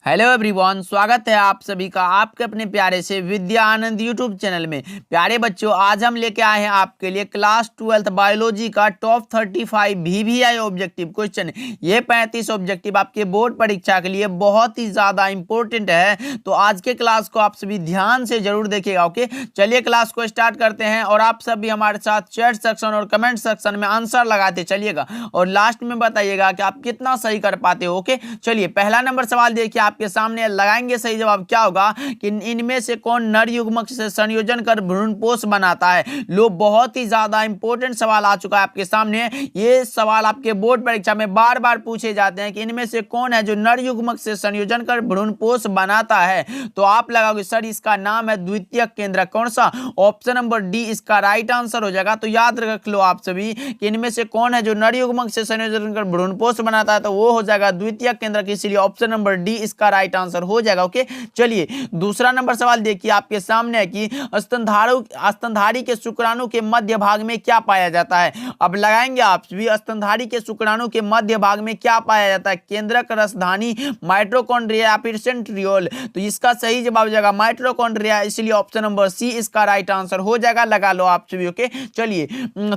Hello everyone, स्वागत है आप सभी का आपके अपने प्यारे से विद्या आनंद यूट्यूब चैनल में। प्यारे बच्चों, आज हम लेके आए हैं आपके लिए क्लास 12 बायोलॉजी का टॉप 35 VVI ऑब्जेक्टिव क्वेश्चन। ये 35 ऑब्जेक्टिव आपके बोर्ड परीक्षा के लिए बहुत ही ज्यादा इंपॉर्टेंट है, तो आज के क्लास को आप सभी ध्यान से जरूर देखिएगा। ओके, चलिए क्लास को स्टार्ट करते हैं और आप सभी हमारे साथ चैट सेक्शन और कमेंट सेक्शन में आंसर लगाते चलिएगा और लास्ट में बताइएगा कि आप कितना सही कर पाते हो। ओके, चलिए पहला नंबर सवाल देखिए, आपके सामने लगाएंगे। सही जवाब क्या होगा कि इनमें से कौन नर युग्मक से संयोजन कर भ्रूणपोष बनाता है। लो, बहुत ही ज्यादा इंपॉर्टेंट सवाल आ चुका है आपके सामने। ये सवाल आपके बोर्ड परीक्षा में बार बार पूछे जाते हैं कि इनमें से कौन है जो नर युग्मक से संयोजन कर भ्रूणपोष बनाता है। तो आप लगाओगे सर इसका नाम है द्वितीयक केंद्रक। कौन सा? ऑप्शन नंबर डी इसका राइट आंसर हो जाएगा। तो याद रख लो आप सभी कि इनमें से कौन है जो नर युग्मक से संयोजन कर भ्रूणपोष बनाता है, तो वो हो जाएगा द्वितीयक केंद्रक। इसलिए ऑप्शन नंबर डी इसका राइट आंसर हो जाएगा। ओके, चलिए दूसरा नंबर सवाल देखिए, आपके सामने है कि स्तनधारी के शुक्राणु के मध्य भाग में क्या पाया जाता है। अब लगाएंगे आप सभी, स्तनधारी के शुक्राणु के मध्य भाग में क्या पाया जाता है? केंद्रक, रसधानी, माइटोकॉन्ड्रिया या फिर सेंट्रियोल। तो इसका सही जवाब हो जाएगा माइटोकॉन्ड्रिया। इसलिए ऑप्शन नंबर सी इसका राइट आंसर हो जाएगा। लगा लो आप सभी। ओके, चलिए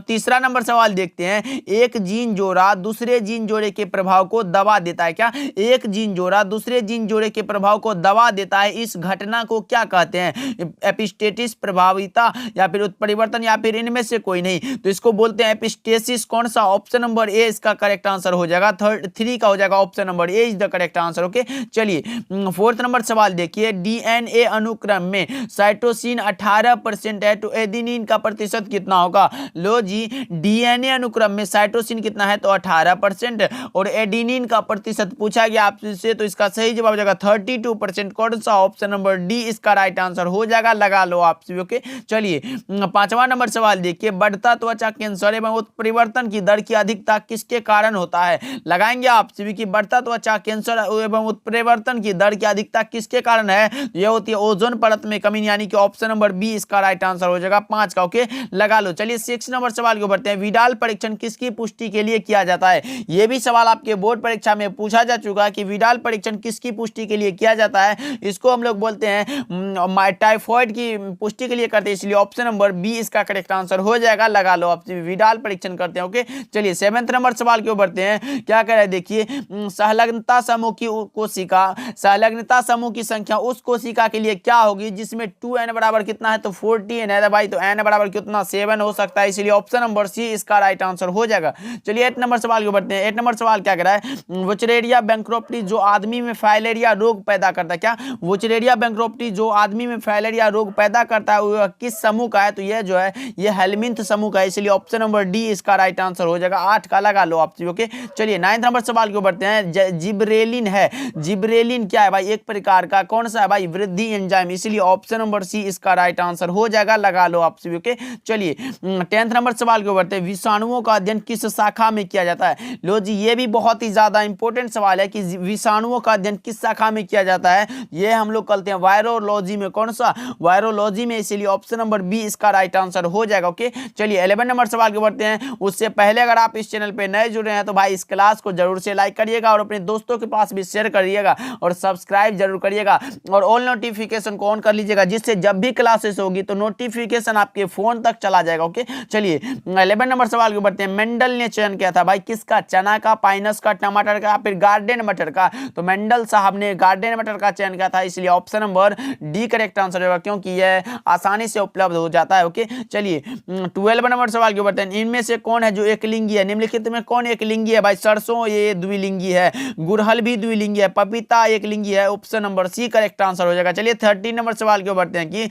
तीसरा नंबर सवाल देखते हैं। एक जीन जोड़ा दूसरे जीन जोड़े के प्रभाव को दबा देता है। क्या? एक जीन जोड़ा दूसरे जीन जोड़े के प्रभाव को दबा देता है। इस घटना को क्या कहते हैं? एपिस्टेसिस, प्रभाविता या फिर उत्परिवर्तन या फिर इनमें से कोई नहीं। तो इसको बोलते हैं एपिस्टेसिस। कौन सा? ऑप्शन नंबर ए इसका करेक्ट आंसर हो जाएगा। थ्री का हो जाएगा option number A is the correct answer. Okay, चलिए फोर्थ नंबर सवाल देखिए। डीएनए अनुक्रम में साइटोसिन 18% है, तो एडेनिन का प्रतिशत कितना होगा? लो जी, डीएनए अनुक्रम में साइटोसिन कितना है? तो 18%। और एडेनिन का प्रतिशत पूछा गया आपसे, तो इसका सही जवाब हो जाएगा 32%। कौन सा? ऑप्शन नंबर डी इसका राइट आंसर हो जाएगा। लगा लो आप सभी। ओके, चलिए पांचवा नंबर सवाल देखिए। बढ़ता त्वचा कैंसर एवं उत्परिवर्तन की दर की अधिकता किसके कारण होता है? लगाएंगे आप सभी की बढ़ता त्वचा कैंसर एवं उत्परिवर्तन की दर की अधिकता किसके कारण है? यह होती है ओजोन परत में कमी, यानी कि ऑप्शन नंबर बी इसका राइट आंसर हो जाएगा 5 का। ओके, लगा लो। चलिए 6 नंबर सवाल को बढ़ते हैं। विडाल परीक्षण किसकी पुष्टि के लिए किया जाता है? यह भी सवाल आपके बोर्ड परीक्षा में पूछा जा चुका है कि विडाल परीक्षण किसकी पुष्टि के लिए किया जाता है। इसको हम लोग बोलते हैं टाइफॉइड की पुष्टि के लिए करते हैं। इसलिए ऑप्शन नंबर बी इसका करेक्ट आंसर हो जाएगा। लगा लो आप विडाल परीक्षण करते हैं। ओके, चलिए 7 नंबर सवाल की ओर बढ़ते हैं। क्या कह रहे हैं देखिए। संलग्नता समूह की कोशिका, संलग्नता समूह की संख्या उस कोशिका के लिए क्या होगी जिसमें 2n बराबर कितना है? तो 40n है भाई। तो n बराबर कितना? 7 हो सकता है। इसलिए ऑप्शन नंबर सी इसका राइट आंसर हो जाएगा। चलिए 8 नंबर सवाल को बढ़ते हैं। 8 नंबर सवाल क्या कह रहा है? वुचरेरिया बैंक्रोप्टी जो आदमी में फाइलेरिया रोग पैदा करता है। क्या? वुचरेरिया बैंक्रोप्टी जो आदमी में फाइलेरिया रोग पैदा करता है वह किस समूह का है? तो यह जो है यह हेलमिंथ समूह का है। इसलिए ऑप्शन नंबर डी इसका राइट आंसर हो जाएगा 8 का। लगा लो आप। ओके, चलिए 9 नंबर सवाल को बढ़ते हैं। जिब्रेलिन है। जिब्रेलिन क्या है भाई? एक प्रकार का कौन सा है भाई? वृद्धि एंजाइम। इसलिए ऑप्शन नंबर सी इसका राइट आंसर हो जाएगा। लगा लो आप सभी। ओके, चलिए 10 नंबर सवाल को बढ़ते हैं। विषाणुओं का अध्ययन किस शाखा में किया जाता है? लो जी, ये भी बहुत ही ज्यादा इंपॉर्टेंट सवाल है कि विषाणुओं का अध्ययन किस शाखा में किया जाता है। ये हम लोग कहते हैं वायरोलॉजी में। कौन सा? वायरोलॉजी में। इसीलिए ऑप्शन नंबर बी इसका राइट आंसर हो जाएगा। ओके, चलिए 11 नंबर सवाल को बढ़ते हैं। उससे पहले अगर आप इस चैनल पे नए जुड़े हैं तो भाई इस क्लास को जरूर से लाइक करिएगा और अपने दोस्तों के पास भी शेयर करिएगा और सब्सक्राइब जरूर करिएगा और ऑल नोटिफिकेशन को ऑन कर लीजिएगा, जिससे जब भी क्लासेस होगी तो नोटिफिकेशन आपके फोन तक चला जाएगा। ओके, चलिए 11 नंबर सवाल को बढ़ते हैं। मेंडल ने चयन किया था भाई किसका? चना का, पाइनस का, टमाटर का, फिर गार्डन मटर का। तो मेंडल साहब ने गार्डन मटर का चयन किया था। इसलिए option number D correct answer होगा, क्योंकि यह आसानी से उपलब्ध हो जाता है। ओके, चलिए 12 नंबर सवाल के बढ़ते हैं। इनमें से कौन है जो एकलिंगी है? निम्नलिखित में कौन एकलिंगी है भाई? सरसों ये द्विलिंगी है, गुड़हल भी द्विलिंगी है, पपीता एकलिंगी है। Option number C correct answer हो जाएगा। चलिए 13 नंबर सवाल के बढ़ते हैं कि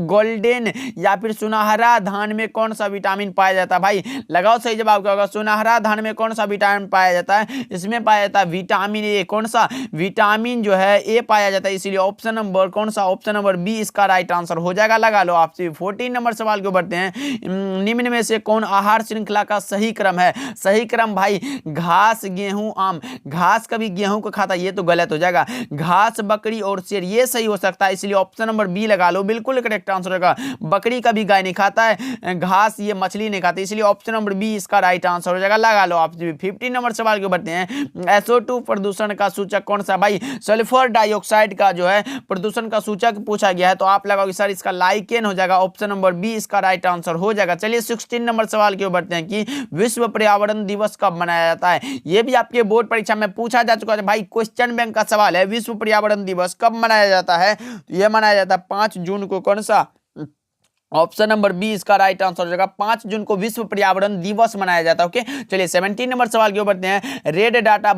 गोल्डन या फिर सुनहरा धान में कौन सा विटामिन पाया जाता है? भाई लगाओ सही जवाब क्या होगा। सुनहरा धान में कौन सा विटामिन पाया जाता है? इसमें पाया जाता है विटामिन ए। कौन सा? विटामिन जो है ए पाया जाता है। इसीलिए ऑप्शन नंबर कौन सा? ऑप्शन नंबर बी इसका राइट आंसर हो जाएगा। लगा लो आपसे। 14 नंबर सवाल को बढ़ते हैं। निम्न में से कौन आहार श्रृंखला का सही क्रम है? सही क्रम भाई घास, गेहूं, आम। घास कभी गेहूं को खाता है, ये तो गलत हो जाएगा। घास, बकरी और शेर, ये सही हो सकता है। इसलिए ऑप्शन नंबर बी लगा लो, बिल्कुल करेक्ट आंसर होगा। बकरी कभी गाय नहीं खाता है, घास ये मछली नहीं खाती। इसलिए ऑप्शन नंबर बी इसका राइट आंसर हो जाएगा। लगा लो आप। 15 नंबर सवाल के बढ़ते हैं। SO2 प्रदूषण का सूचक कौन सा भाई? भाई सल्फर डाइऑक्साइड का जो है प्रदूषण का सूचक पूछा गया है, तो आप लगाओगे सर इसका लाइकेन हो जाएगा, ऑप्शन नंबर बी इसका राइट आंसर हो जाएगा। चलिए 16 नंबर सवाल की ओर बढ़ते हैं कि विश्व पर्यावरण दिवस कब मनाया जाता है। यह भी आपके बोर्ड परीक्षा में पूछा जा चुका है भाई, क्वेश्चन बैंक का सवाल है। विश्व पर्यावरण दिवस कब मनाया जाता है, तो यह मनाया जाता है 5 जून को। कौन सा, ऑप्शन नंबर बी इसका राइट आंसर हो जाएगा। 5 जून को विश्व पर्यावरण दिवस मनाया जाता है। ओके, चलिए 17 नंबर सवाल की ओर बढ़ते हैं। रेड डाटा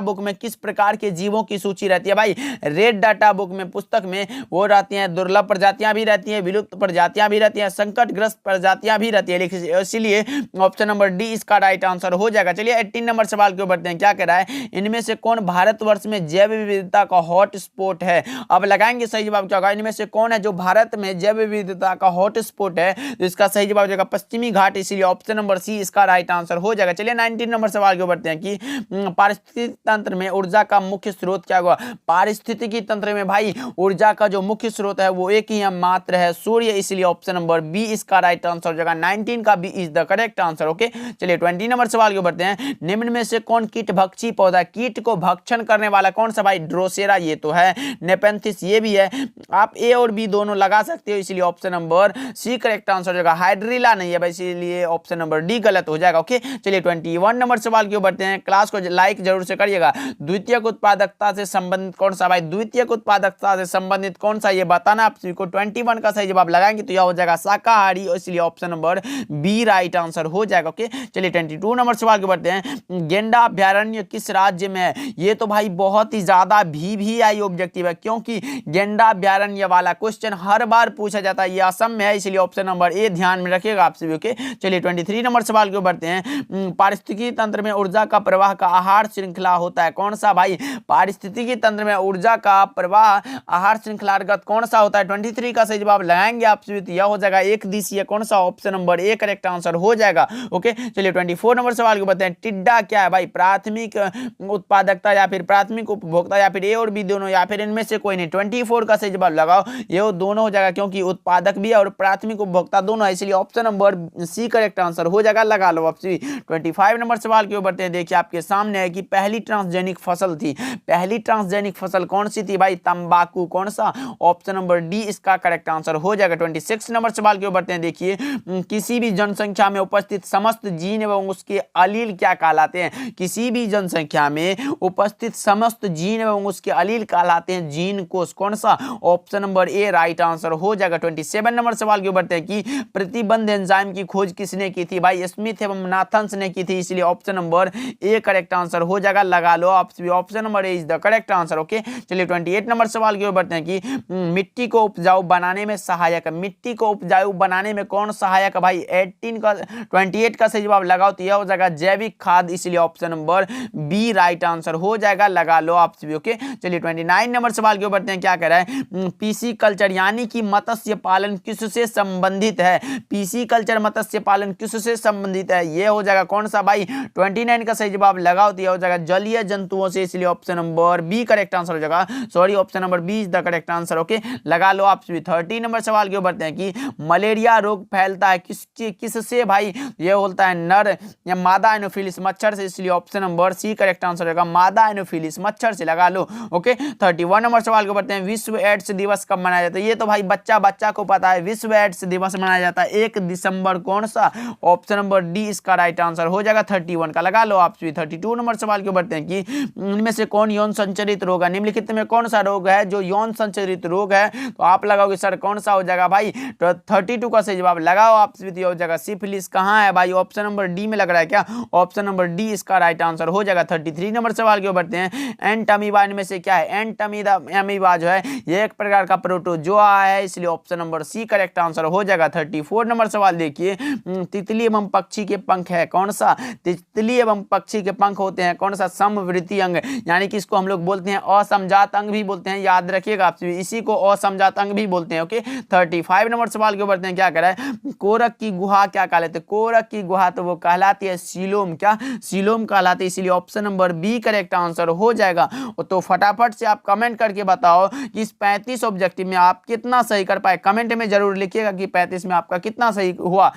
बुक में किस प्रकार के जीवों की सूची रहती है भाई। रेड डाटा बुक में, पुस्तक में वो रहती हैं दुर्लभ प्रजातियां भी रहती हैं, विलुप्त प्रजातियां भी रहती हैं, संकटग्रस्त प्रजातियां भी रहती है, इसलिए ऑप्शन नंबर डी इसका राइट आंसर हो जाएगा। चलिए 18 नंबर सवाल की ओर बढ़ते हैं। क्या कह रहा है, इनमें से कौन भारतवर्ष में जैव विविधता का हॉट स्पॉट है। अब लगाएंगे सही जवाब क्या होगा, इनमें से कौन है जो भारत में जैव विविधता का हॉट स्पॉट है, तो इसका सही जवाब हो जाएगा पश्चिमी घाट, इसीलिए ऑप्शन नंबर सी इसका राइट आंसर हो जाएगा। चलिए 19 नंबर सवाल को बढ़ते हैं कि पारिस्थितिकी तंत्र में ऊर्जा का मुख्य स्रोत क्या होगा। पारिस्थितिकी तंत्र में भाई ऊर्जा का जो मुख्य स्रोत है वो एक ही मात्र है, सूर्य, इसलिए ऑप्शन नंबर बी इसका राइट आंसर हो जाएगा। 19 का B is the correct answer. Okay, चलिए 20 नंबर सवाल को बढ़ते हैं। निम्न में से कौन कीट भक्षी पौधा, कीट को भक्षण करने वाला कौन सा भाई, ड्रोसेरा, ये तो है। नेपेंथिस ये भी है। आप ए और बी दोनों लगा सकते हो, इसलिए option number C correct answer हो जाएगा। हाइड्रिला नहीं है भाई, इसलिए ऑप्शन नंबर डी गलत हो जाएगा। ओके, चलिए 21 नंबर सवाल की ओर बढ़ते हैं। क्लास को लाइक जरूर से करिएगा। द्वितीयक उत्पादकता से संबंधित कौन सा भाई, द्वितीयक उत्पादकता से संबंधित कौन सा, ये बताना आप सभी को। 21 का सही जवाब लगाएंगे तो यह हो जाएगा शाकाहारी, इसलिए option number B right answer हो जाएगा। ओके, चलिए 22 नंबर सवाल की बढ़ते हैं। गेंडा अभ्यारण्य किस राज्य में है। ये तो भाई बहुत ही ज्यादा VVI ऑब्जेक्टिव है, क्योंकि गेंडा अभ्यारण्य वाला क्वेश्चन हर बार पूछा जाता है। ये असम में है, इसलिए ऑप्शन नंबर ए ध्यान में रखिएगा आप सभी। ओके, चलिए 23 नंबर सवाल की ओर बढ़ते हैं। पारिस्थितिकी तंत्र में ऊर्जा का प्रवाह का आहार श्रृंखला होता है, कौन सा भाई। पारिस्थितिकी तंत्र में ऊर्जा का प्रवाह आहार श्रृंखलागत कौन सा होता है। 23 का सही जवाब लगाएंगे आप सभी तो यह हो जाएगा एक दिशीय, कौन सा, option number A correct answer हो जाएगा। ओके, चलिए 24 नंबर सवाल को बताएं। टिड्डा क्या है भाई, प्राथमिक उत्पादकता या फिर प्राथमिक उपभोक्ता, या फिर ए और बी दोनों, या फिर इनमें से कोई नहीं। 24 का सही जवाब लगाओ, ये दोनों हो जाएगा, क्योंकि उत्पादक भी है और प्राथमिक उपभोक्ता दोनों है, इसलिए option number C correct answer हो जाएगा। लगा लो आप सभी। 25 नंबर सवाल की ओर बढ़ते हैं। देखिए आपके सामने है कि पहली ट्रांसजेनिक फसल थी, पहली ट्रांसजेनिक फसल कौन सी थी भाई, तंबाकू, कौन सा, ऑप्शन नंबर डी इसका करेक्ट आंसर हो जाएगा। 26 नंबर सवाल की ओर बढ़ते हैं। देखिए किसी भी जनसंख्या में उपस्थित समस्त जीन एवं उसके अलील क्या कहलाते हैं। किसी भी जनसंख्या में उपस्थित समस्त जीन एवं उसके अलील कहलाते हैं जीन कोष, कौन सा, option number A right answer हो जाएगा। 27 नंबर सवाल की ओर बढ़ते हैं कि प्रतिबंध एंजाइम की खोज किसने की थी भाई, स्मिथ एवं नाथन्स ने की थी, इसलिए option number A correct answer हो जाएगा। लगा लो आप सभी, option number A is the correct answer. Okay, चलिए 28 नंबर सवाल की ओर बढ़ते हैं कि मिट्टी को उपजाऊ बनाने में सहायक, मिट्टी को उपजाऊ बनाने में कौन सहायक भाई। 28 का सही जवाब लगाओ तो यह हो जाएगा जैविक खाद, इसलिए option number B right answer हो जाएगा। लगा लो आप सभी। ओके, चलिए 29 नंबर सवाल की ओर बढ़ते हैं। क्या कह रहा है, पीसी कल्चर यानी कि मत्स्य पालन किससे संबंधित है। पीसी कल्चर मत्स्य पालन किससे संबंधित है, यह हो जाएगा कौन सा भाई। 29 का सही जवाब लगाओ तो यह हो जाएगा जलीय जंतुओं से, इसलिए option number B correct answer हो जाएगा। Sorry, option number B is the correct answer. Okay, लगा लो आप सभी। 30 नंबर सवाल की ओर बढ़ते हैं कि मलेरिया रोग फैलता है किससे भाई, यह होता है नर या मादा एनोफिलिस मच्छर से, इसलिए option number C correct answer होगा, मादा एनोफिलिस मच्छर से। लगा लो। ओके, 31 नंबर सवाल को बढ़ते हैं। विश्व एड्स दिवस कब मनाया जाता है। ये तो भाई बच्चा को पता है, विश्व एड्स दिवस मनाया जाता है 1 दिसंबर, कौन सा, ऑप्शन नंबर डी इसका राइट आंसर हो जाएगा। 31 का लगा लो आप सभी। 32 नंबर सवाल को बढ़ते हैं कि इनमें से कौन यौन संचरित रोग है। निम्नलिखित में कौन सा रोग है जो यौन संचरित रोग है, तो आप लगाओगे सर कौन सा हो जाएगा भाई। तो 32 का सही जवाब लगाओ आप सभी, हो जाएगा सिफिलिस। कहां है भाई, ऑप्शन नंबर डी में लग रहा है क्या, ऑप्शन नंबर डी इसका राइट आंसर हो जाएगा। 33 नंबर सवाल की ओर बढ़ते हैं। एंटमीबा इनमें से क्या है। एंटमीबा जो है ये एक प्रकार का प्रोटोजोआ है, इसलिए option number C correct answer हो जाएगा। 34 नंबर सवाल देखिए, तितली एवं पक्षी के पंख है, कौन सा, तितली एवं पक्षी के पंख होते हैं, कौन सा, समवृत्ति अंग, यानी कि इसको हम लोग बोलते हैं असमजात अंग भी बोलते हैं, याद रखिएगा आप सभी, इसी को असमजात अंग भी बोलते हैं। ओके, 35 नंबर सवाल के ऊपर बढ़ते हैं। क्या कह रहा है, कोरक की गुहा क्या कहलाती है। कोरक की गुहा तो वो कहलाती है सीलोम, क्या, सीलोम कहलाती है, इसीलिए option number B correct answer हो जाएगा। तो फटाफट से आप कमेंट करके बताओ कि इस 35 ऑब्जेक्टिव में आप कितना सही कर पाए। कमेंट में जरूर लिखिएगा कि 35 में आपका कितना सही हुआ।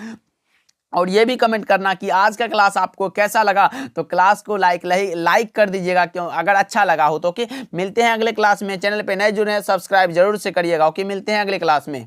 और ये भी कमेंट करना कि आज का क्लास आपको कैसा लगा। तो क्लास को लाइक कर दीजिएगा क्यों, अगर अच्छा लगा हो तो। ओके, मिलते हैं अगले क्लास में। चैनल पे नए जुड़े हैं, सब्सक्राइब जरूर से करिएगा। ओके, मिलते हैं अगले क्लास में।